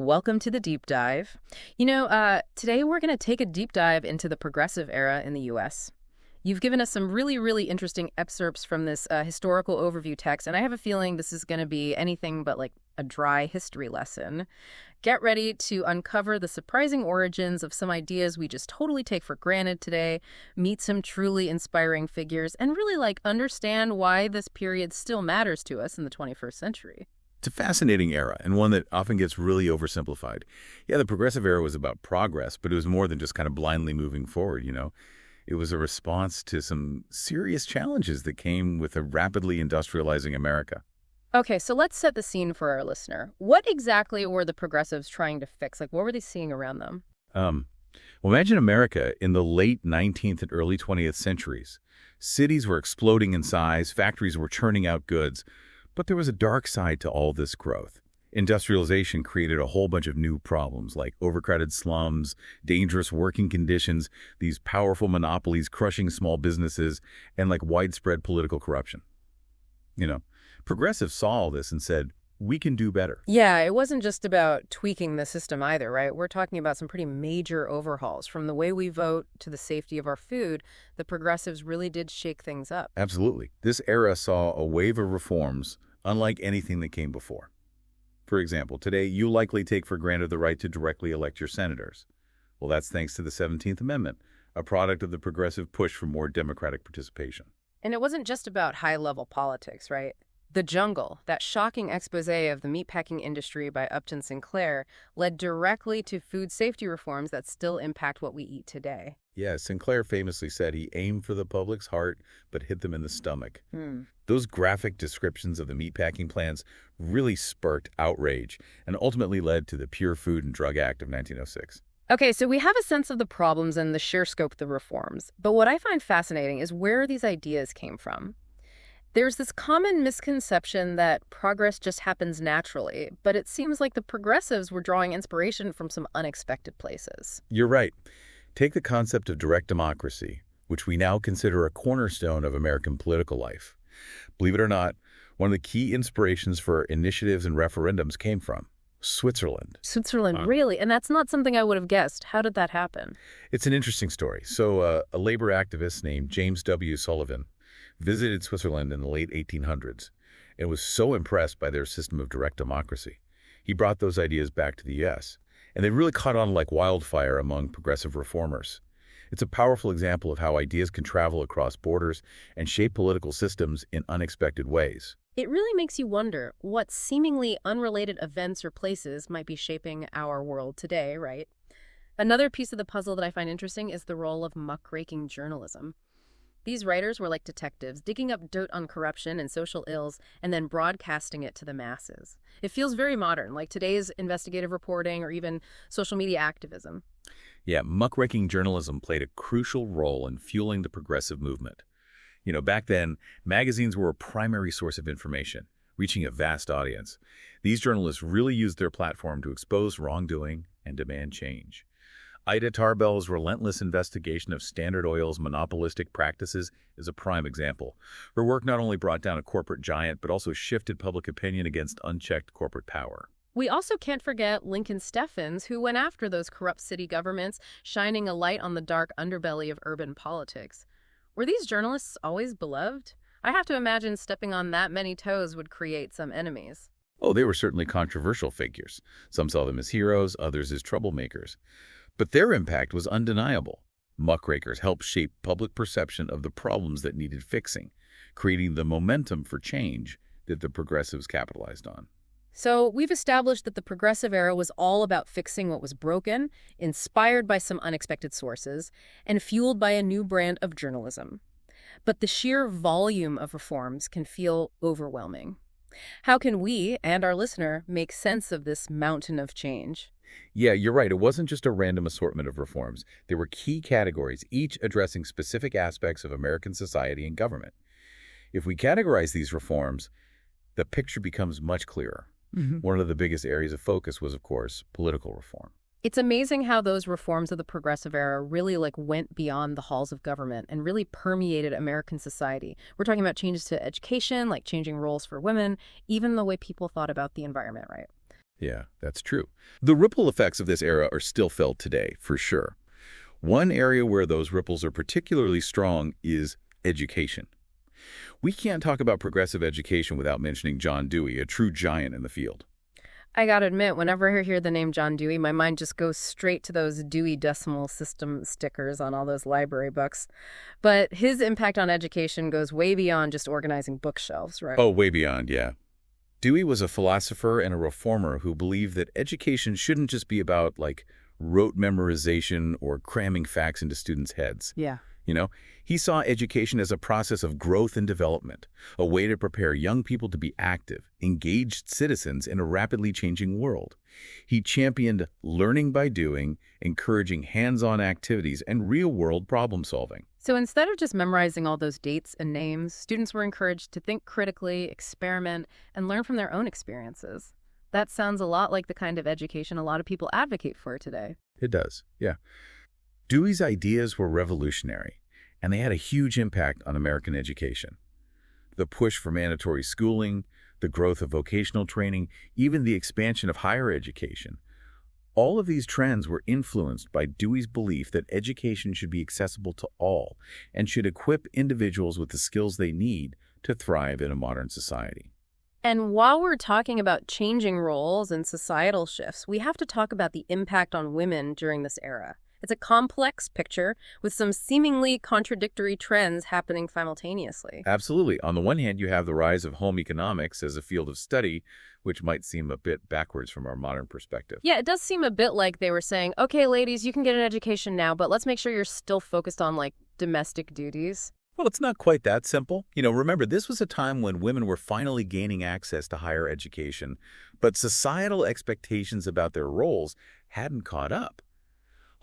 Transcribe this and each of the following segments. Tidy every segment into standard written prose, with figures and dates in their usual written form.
Welcome to the deep dive. Today we're going to take a deep dive into the progressive era in the U.S. You've given us some really, really interesting excerpts from this historical overview text, and I have a feeling this is going to be anything but like a dry history lesson. Get ready to uncover the surprising origins of some ideas we just totally take for granted today, meet some truly inspiring figures, and really understand why this period still matters to us in the 21st century. It's a fascinating era, and one that often gets really oversimplified. Yeah, the progressive era was about progress, but it was more than just kind of blindly moving forward. It was a response to some serious challenges that came with a rapidly industrializing America. Okay, so let's set the scene for our listener. What exactly were the progressives trying to fix? What were they seeing around them? Well, imagine America in the late 19th and early 20th centuries. Cities were exploding in size, factories were churning out goods, but there was a dark side to all this growth. Industrialization created a whole bunch of new problems like overcrowded slums, dangerous working conditions, these powerful monopolies crushing small businesses, and widespread political corruption. Progressives saw all this and said, we can do better. Yeah, it wasn't just about tweaking the system either, right? We're talking about some pretty major overhauls. From the way we vote to the safety of our food, the progressives really did shake things up. Absolutely. This era saw a wave of reforms unlike anything that came before. For example, today you likely take for granted the right to directly elect your senators. Well, that's thanks to the 17th Amendment, a product of the progressive push for more democratic participation. And it wasn't just about high-level politics, right? The Jungle, that shocking expose of the meatpacking industry by Upton Sinclair, led directly to food safety reforms that still impact what we eat today. Yeah, Sinclair famously said he aimed for the public's heart, but hit them in the stomach. Those graphic descriptions of the meatpacking plants really sparked outrage and ultimately led to the Pure Food and Drug Act of 1906. Okay, so we have a sense of the problems and the sheer scope of the reforms. But what I find fascinating is where these ideas came from. There's this common misconception that progress just happens naturally, but it seems like the progressives were drawing inspiration from some unexpected places. You're right. Take the concept of direct democracy, which we now consider a cornerstone of American political life. Believe it or not, one of the key inspirations for initiatives and referendums came from Switzerland. Switzerland, really? And that's not something I would have guessed. How did that happen? It's an interesting story. So a labor activist named James W. Sullivan visited Switzerland in the late 1800s and was so impressed by their system of direct democracy. He brought those ideas back to the U.S., and they really caught on like wildfire among progressive reformers. It's a powerful example of how ideas can travel across borders and shape political systems in unexpected ways. It really makes you wonder what seemingly unrelated events or places might be shaping our world today, right? Another piece of the puzzle that I find interesting is the role of muckraking journalism. These writers were like detectives, digging up dirt on corruption and social ills and then broadcasting it to the masses. It feels very modern, like today's investigative reporting or even social media activism. Yeah, muckraking journalism played a crucial role in fueling the progressive movement. Back then, magazines were a primary source of information, reaching a vast audience. These journalists really used their platform to expose wrongdoing and demand change. Ida Tarbell's relentless investigation of Standard Oil's monopolistic practices is a prime example. Her work not only brought down a corporate giant, but also shifted public opinion against unchecked corporate power. We also can't forget Lincoln Steffens, who went after those corrupt city governments, shining a light on the dark underbelly of urban politics. Were these journalists always beloved? I have to imagine stepping on that many toes would create some enemies. Oh, they were certainly controversial figures. Some saw them as heroes, others as troublemakers. But their impact was undeniable. Muckrakers helped shape public perception of the problems that needed fixing, creating the momentum for change that the progressives capitalized on. So we've established that the progressive era was all about fixing what was broken, inspired by some unexpected sources, and fueled by a new brand of journalism. But the sheer volume of reforms can feel overwhelming. How can we and our listener make sense of this mountain of change? Yeah, you're right. It wasn't just a random assortment of reforms. There were key categories, each addressing specific aspects of American society and government. If we categorize these reforms, the picture becomes much clearer. One of the biggest areas of focus was, of course, political reform. It's amazing how those reforms of the progressive era really went beyond the halls of government and really permeated American society. We're talking about changes to education, like changing roles for women, even the way people thought about the environment, right? Yeah, that's true. The ripple effects of this era are still felt today, for sure. One area where those ripples are particularly strong is education. We can't talk about progressive education without mentioning John Dewey, a true giant in the field. I gotta admit, whenever I hear the name John Dewey, my mind just goes straight to those Dewey Decimal System stickers on all those library books. But his impact on education goes way beyond just organizing bookshelves, right? Oh, way beyond, yeah. Dewey was a philosopher and a reformer who believed that education shouldn't just be about, like, rote memorization or cramming facts into students' heads. Yeah. You know, he saw education as a process of growth and development, a way to prepare young people to be active, engaged citizens in a rapidly changing world. He championed learning by doing, encouraging hands-on activities and real-world problem solving. So instead of just memorizing all those dates and names, students were encouraged to think critically, experiment, and learn from their own experiences. That sounds a lot like the kind of education a lot of people advocate for today. It does, yeah. Dewey's ideas were revolutionary, and they had a huge impact on American education. The push for mandatory schooling, the growth of vocational training, even the expansion of higher education. All of these trends were influenced by Dewey's belief that education should be accessible to all and should equip individuals with the skills they need to thrive in a modern society. And while we're talking about changing roles and societal shifts, we have to talk about the impact on women during this era. It's a complex picture with some seemingly contradictory trends happening simultaneously. Absolutely. On the one hand, you have the rise of home economics as a field of study, which might seem a bit backwards from our modern perspective. Yeah, it does seem a bit like they were saying, okay, ladies, you can get an education now, but let's make sure you're still focused on, like, domestic duties. Well, it's not quite that simple. Remember, this was a time when women were finally gaining access to higher education, but societal expectations about their roles hadn't caught up.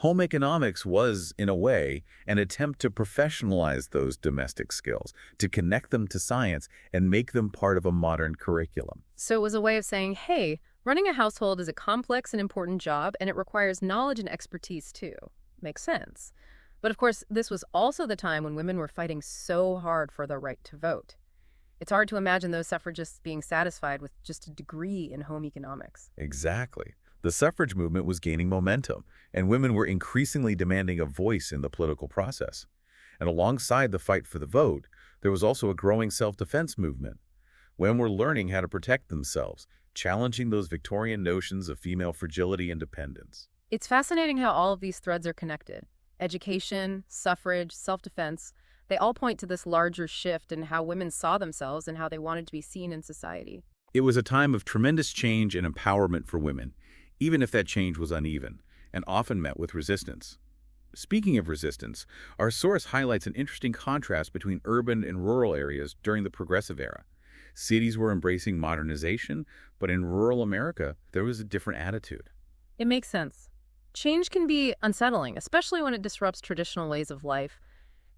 Home economics was, in a way, an attempt to professionalize those domestic skills, to connect them to science and make them part of a modern curriculum. So it was a way of saying, hey, running a household is a complex and important job, and it requires knowledge and expertise, too. Makes sense. But of course, this was also the time when women were fighting so hard for the right to vote. It's hard to imagine those suffragists being satisfied with just a degree in home economics. Exactly. The suffrage movement was gaining momentum, and women were increasingly demanding a voice in the political process. And alongside the fight for the vote, there was also a growing self-defense movement. Women were learning how to protect themselves, challenging those Victorian notions of female fragility and dependence. It's fascinating how all of these threads are connected. Education, suffrage, self-defense, they all point to this larger shift in how women saw themselves and how they wanted to be seen in society. It was a time of tremendous change and empowerment for women, even if that change was uneven, and often met with resistance. Speaking of resistance, our source highlights an interesting contrast between urban and rural areas during the Progressive Era. Cities were embracing modernization, but in rural America, there was a different attitude. It makes sense. Change can be unsettling, especially when it disrupts traditional ways of life.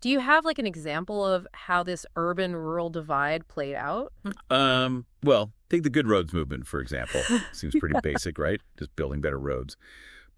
Do you have, like, an example of how this urban-rural divide played out? Well, take the Good Roads movement, for example. Seems pretty basic, right? Just building better roads.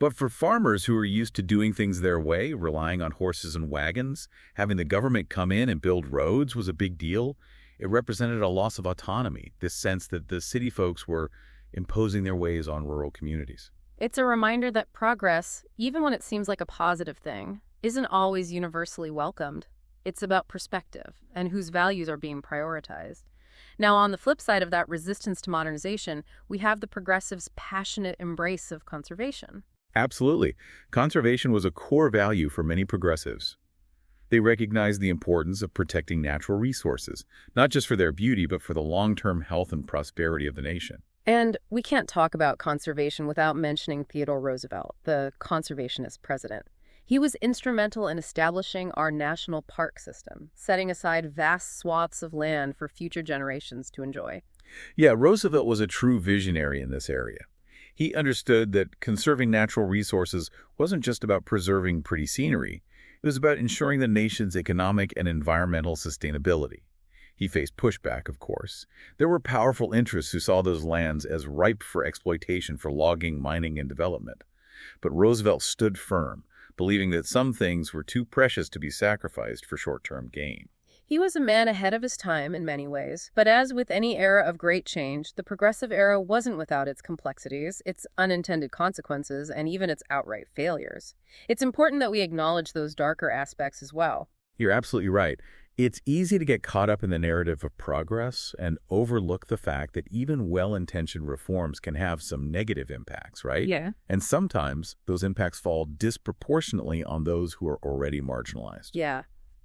But for farmers who are used to doing things their way, relying on horses and wagons, having the government come in and build roads was a big deal. It represented a loss of autonomy, this sense that the city folks were imposing their ways on rural communities. It's a reminder that progress, even when it seems like a positive thing, isn't always universally welcomed. It's about perspective and whose values are being prioritized. Now, on the flip side of that resistance to modernization, we have the progressives' passionate embrace of conservation. Absolutely. Conservation was a core value for many progressives. They recognized the importance of protecting natural resources, not just for their beauty, but for the long-term health and prosperity of the nation. And we can't talk about conservation without mentioning Theodore Roosevelt, the conservationist president. He was instrumental in establishing our national park system, setting aside vast swaths of land for future generations to enjoy. Yeah, Roosevelt was a true visionary in this area. He understood that conserving natural resources wasn't just about preserving pretty scenery. It was about ensuring the nation's economic and environmental sustainability. He faced pushback, of course. There were powerful interests who saw those lands as ripe for exploitation for logging, mining, and development. But Roosevelt stood firm, believing that some things were too precious to be sacrificed for short-term gain. He was a man ahead of his time in many ways, but as with any era of great change, the progressive era wasn't without its complexities, its unintended consequences, and even its outright failures. It's important that we acknowledge those darker aspects as well. You're absolutely right. It's easy to get caught up in the narrative of progress and overlook the fact that even well-intentioned reforms can have some negative impacts, right? Yeah. And sometimes those impacts fall disproportionately on those who are already marginalized. Yeah.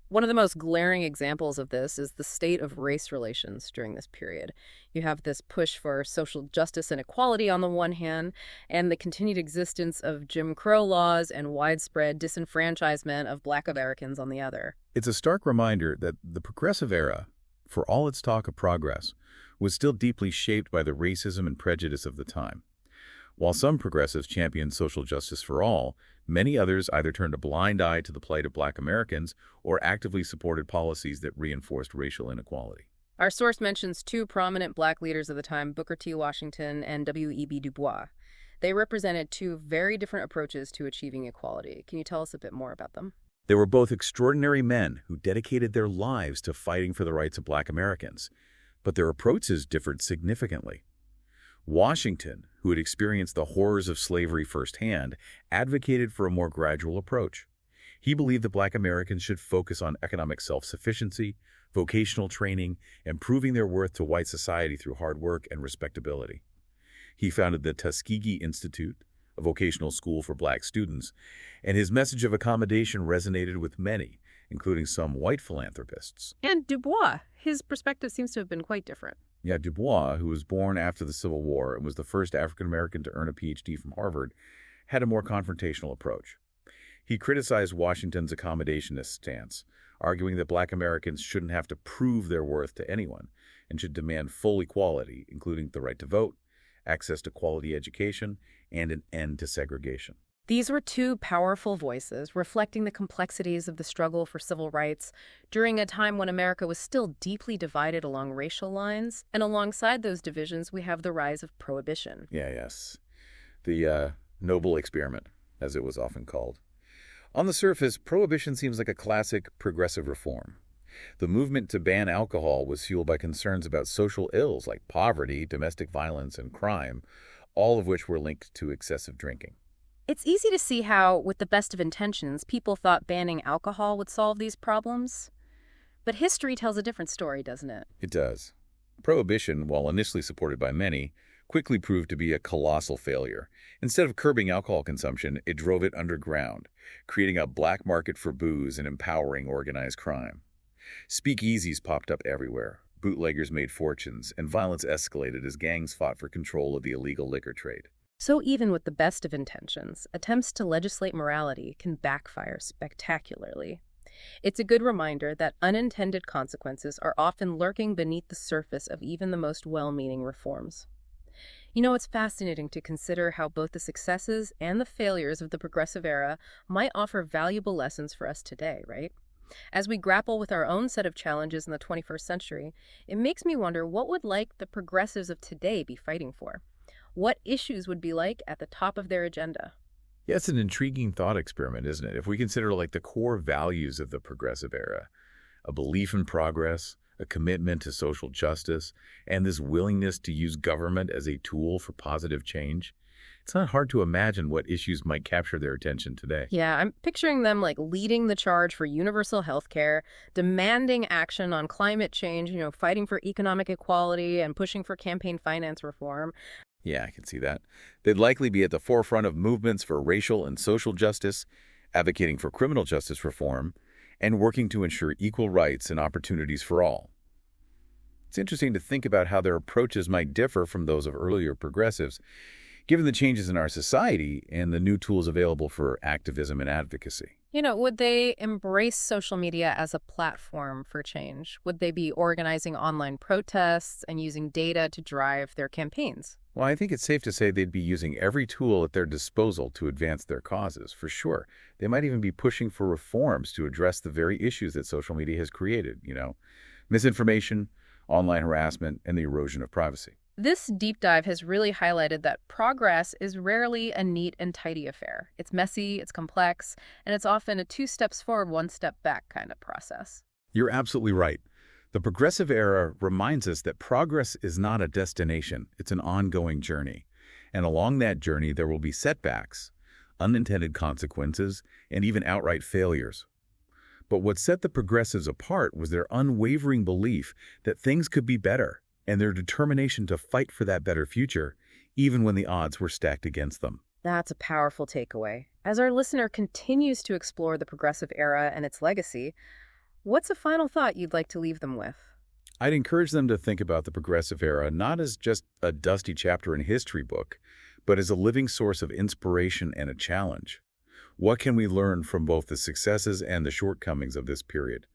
One of the most glaring examples of this is the state of race relations during this period. You have this push for social justice and equality on the one hand, and the continued existence of Jim Crow laws and widespread disenfranchisement of Black Americans on the other. It's a stark reminder that the progressive era, for all its talk of progress, was still deeply shaped by the racism and prejudice of the time. While some progressives championed social justice for all, many others either turned a blind eye to the plight of Black Americans or actively supported policies that reinforced racial inequality. Our source mentions two prominent Black leaders of the time, Booker T. Washington and W.E.B. Du Bois. They represented two very different approaches to achieving equality. Can you tell us a bit more about them? They were both extraordinary men who dedicated their lives to fighting for the rights of Black Americans, but their approaches differed significantly. Washington, who had experienced the horrors of slavery firsthand, advocated for a more gradual approach. He believed that Black Americans should focus on economic self-sufficiency, vocational training, and proving their worth to white society through hard work and respectability. He founded the Tuskegee Institute, a vocational school for Black students, and his message of accommodation resonated with many, including some white philanthropists. And Du Bois, his perspective seems to have been quite different. Yeah, Du Bois, who was born after the Civil War and was the first African-American to earn a PhD from Harvard, had a more confrontational approach. He criticized Washington's accommodationist stance, arguing that Black Americans shouldn't have to prove their worth to anyone and should demand full equality, including the right to vote, access to quality education, and an end to segregation. These were two powerful voices reflecting the complexities of the struggle for civil rights during a time when America was still deeply divided along racial lines, and alongside those divisions we have the rise of Prohibition. Yes. The noble experiment, as it was often called. On the surface, Prohibition seems like a classic progressive reform. The movement to ban alcohol was fueled by concerns about social ills like poverty, domestic violence, and crime, all of which were linked to excessive drinking. It's easy to see how, with the best of intentions, people thought banning alcohol would solve these problems. But history tells a different story, doesn't it? It does. Prohibition, while initially supported by many, quickly proved to be a colossal failure. Instead of curbing alcohol consumption, it drove it underground, creating a black market for booze and empowering organized crime. Speakeasies popped up everywhere, bootleggers made fortunes, and violence escalated as gangs fought for control of the illegal liquor trade. So even with the best of intentions, attempts to legislate morality can backfire spectacularly. It's a good reminder that unintended consequences are often lurking beneath the surface of even the most well-meaning reforms. You know, it's fascinating to consider how both the successes and the failures of the progressive era might offer valuable lessons for us today, right? As we grapple with our own set of challenges in the 21st century, it makes me wonder what would the progressives of today be fighting for? What issues would be at the top of their agenda? Yeah, it's an intriguing thought experiment, isn't it? If we consider the core values of the progressive era, a belief in progress, a commitment to social justice, and this willingness to use government as a tool for positive change, it's not hard to imagine what issues might capture their attention today. Yeah, I'm picturing them leading the charge for universal health care, demanding action on climate change, fighting for economic equality and pushing for campaign finance reform. Yeah, I can see that. They'd likely be at the forefront of movements for racial and social justice, advocating for criminal justice reform, and working to ensure equal rights and opportunities for all. It's interesting to think about how their approaches might differ from those of earlier progressives, given the changes in our society and the new tools available for activism and advocacy. Would they embrace social media as a platform for change? Would they be organizing online protests and using data to drive their campaigns? Well, I think it's safe to say they'd be using every tool at their disposal to advance their causes, for sure. They might even be pushing for reforms to address the very issues that social media has created, misinformation, online harassment, and the erosion of privacy. This deep dive has really highlighted that progress is rarely a neat and tidy affair. It's messy, it's complex, and it's often a 2 steps forward, 1 step back kind of process. You're absolutely right. The progressive era reminds us that progress is not a destination, it's an ongoing journey. And along that journey, there will be setbacks, unintended consequences, and even outright failures. But what set the progressives apart was their unwavering belief that things could be better, and their determination to fight for that better future, even when the odds were stacked against them. That's a powerful takeaway. As our listener continues to explore the progressive era and its legacy, what's a final thought you'd like to leave them with? I'd encourage them to think about the progressive era not as just a dusty chapter in a history book, but as a living source of inspiration and a challenge. What can we learn from both the successes and the shortcomings of this period?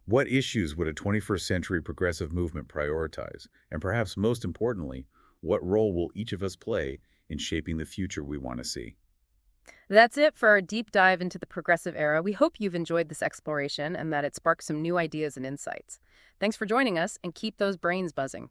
What issues would a 21st century progressive movement prioritize? And perhaps most importantly, what role will each of us play in shaping the future we want to see? That's it for our deep dive into the progressive era. We hope you've enjoyed this exploration and that it sparked some new ideas and insights. Thanks for joining us, and keep those brains buzzing.